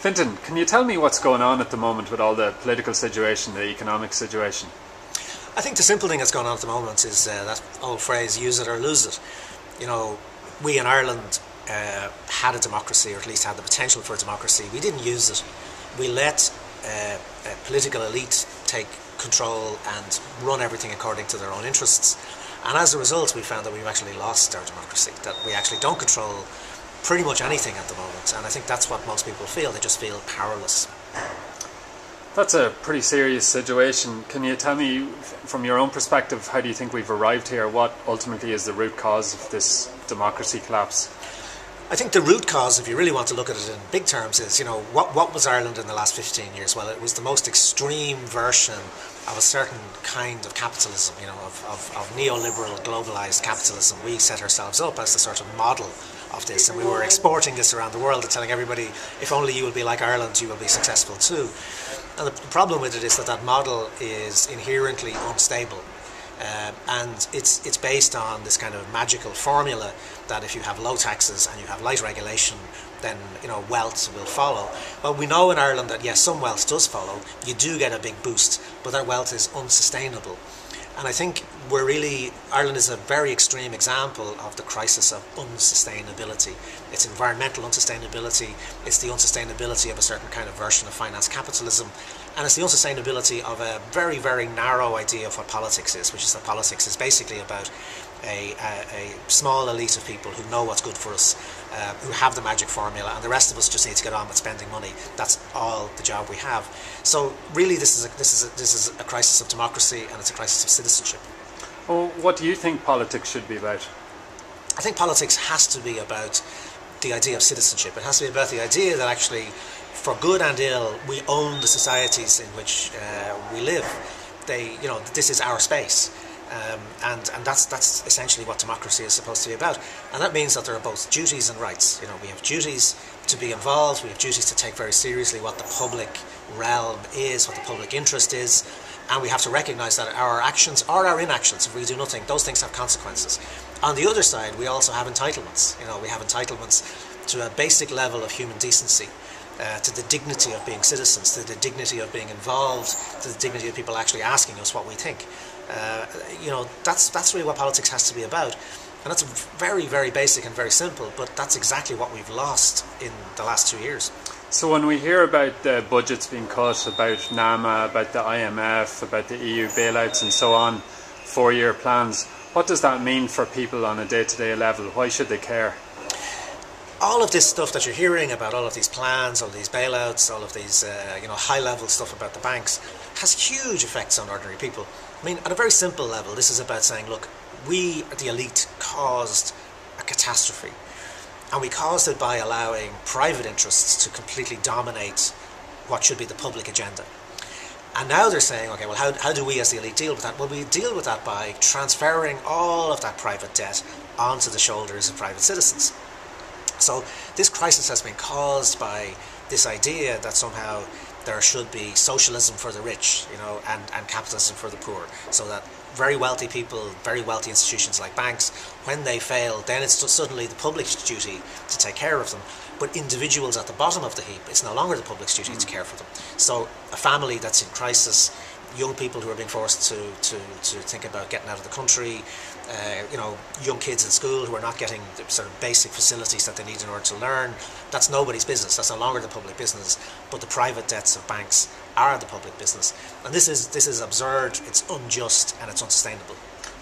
Fintan, can you tell me what's going on at the moment with all the political situation, the economic situation? I think the simple thing that's going on at the moment is that old phrase, use it or lose it. You know, we in Ireland had a democracy, or at least had the potential for a democracy. We didn't use it. We let a political elite take control and run everything according to their own interests. And as a result, we found that we've actually lost our democracy, that we actually don't control pretty much anything at the moment. And I think that's what most people feel. They just feel powerless. That's a pretty serious situation. Can you tell me, from your own perspective, how do you think we've arrived here? What ultimately is the root cause of this democracy collapse? I think the root cause, if you really want to look at it in big terms, is, you know, what was Ireland in the last 15 years? Well, it was the most extreme version of a certain kind of capitalism, you know, of neoliberal globalized capitalism. We set ourselves up as the sort of model of this, and we were exporting this around the world and telling everybody, if only you will be like Ireland, you will be successful too. And the problem with it is that that model is inherently unstable. And it's based on this kind of magical formula that if you have low taxes and you have light regulation, then, you know, wealth will follow. Well, we know in Ireland that yes, some wealth does follow. You do get a big boost, but that wealth is unsustainable. And I think Ireland is a very extreme example of the crisis of unsustainability. It's environmental unsustainability, it's the unsustainability of a certain kind of version of finance capitalism, and it's the unsustainability of a very, very narrow idea of what politics is, which is that politics is basically about a small elite of people who know what's good for us, who have the magic formula, and the rest of us just need to get on with spending money. That's all the job we have. So really, this is a crisis of democracy, and it's a crisis of citizenship. Well, what do you think politics should be about? I think politics has to be about the idea of citizenship. It has to be about the idea that actually, for good and ill, we own the societies in which we live. You know, this is our space. And that's essentially what democracy is supposed to be about. And that means that there are both duties and rights. You know, we have duties to be involved, we have duties to take very seriously what the public realm is, what the public interest is, and we have to recognise that our actions or our inactions, if we do nothing, those things have consequences. On the other side, we also have entitlements. You know, we have entitlements to a basic level of human decency, to the dignity of being citizens, to the dignity of being involved, to the dignity of people actually asking us what we think. You know, that's really what politics has to be about. And that's very, very basic and very simple, but that's exactly what we've lost in the last 2 years. So when we hear about the budgets being cut, about NAMA, about the IMF, about the EU bailouts and so on, 4-year plans, what does that mean for people on a day-to-day level? Why should they care? All of this stuff that you're hearing about, all of these plans, all of these bailouts, all of these you know, high-level stuff about the banks, has huge effects on ordinary people. I mean, at a very simple level, this is about saying, look, we, the elite, caused a catastrophe. And we caused it by allowing private interests to completely dominate what should be the public agenda. And now they're saying, okay, well, how do we as the elite deal with that? Well, we deal with that by transferring all of that private debt onto the shoulders of private citizens. So this crisis has been caused by this idea that somehow there should be socialism for the rich, you know, and capitalism for the poor, so that very wealthy people, very wealthy institutions like banks, when they fail, then it's suddenly the public's duty to take care of them. But individuals at the bottom of the heap, it's no longer the public's duty to care for them. So a family that's in crisis, young people who are being forced to think about getting out of the country, you know, young kids in school who are not getting the sort of basic facilities that they need in order to learn, that's nobody's business. That's no longer the public business, but the private debts of banks are the public business. And this is absurd, it's unjust, and it's unsustainable.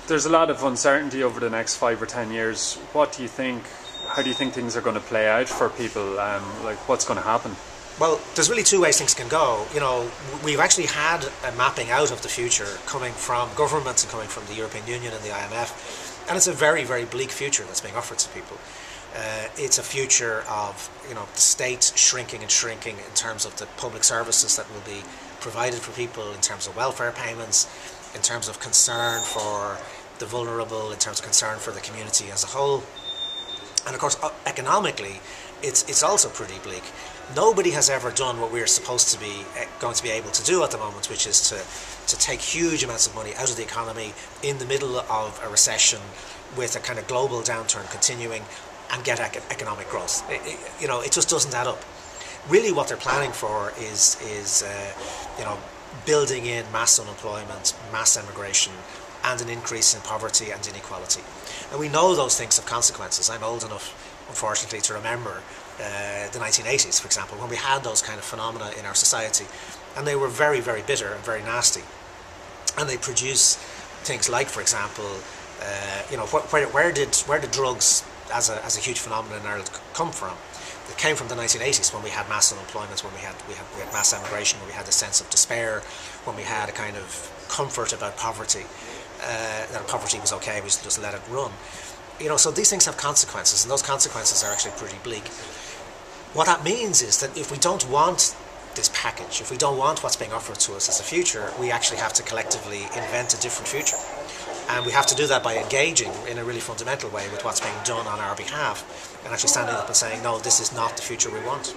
There's a lot of uncertainty over the next 5 or 10 years. What do you think, how do you think things are going to play out for people? Like, what's going to happen? Well, there's really two ways things can go. You know, we've actually had a mapping out of the future coming from governments and coming from the European Union and the IMF, and it's a very, very bleak future that's being offered to people. It's a future of, you know, the state shrinking and shrinking in terms of the public services that will be provided for people, in terms of welfare payments, in terms of concern for the vulnerable, in terms of concern for the community as a whole. And of course, economically, it's also pretty bleak. Nobody has ever done what we're supposed to be going to be able to do at the moment, which is to take huge amounts of money out of the economy in the middle of a recession with a kind of global downturn continuing and get economic growth. You know, it just doesn't add up. Really, what they're planning for is building in mass unemployment, mass emigration, and an increase in poverty and inequality. And we know those things have consequences. I'm old enough, unfortunately, to remember the 1980s, for example, when we had those kind of phenomena in our society, and they were very, very bitter and very nasty. And they produce things like, for example, where did drugs as a huge phenomenon in Ireland come from? It came from the 1980s, when we had mass unemployment, when we had mass emigration, when we had a sense of despair, when we had a kind of comfort about poverty, that poverty was okay, we should just let it run. So these things have consequences, and those consequences are actually pretty bleak. What that means is that if we don't want this package, if we don't want what's being offered to us as a future, we actually have to collectively invent a different future. And we have to do that by engaging in a really fundamental way with what's being done on our behalf, and actually standing up and saying, no, this is not the future we want.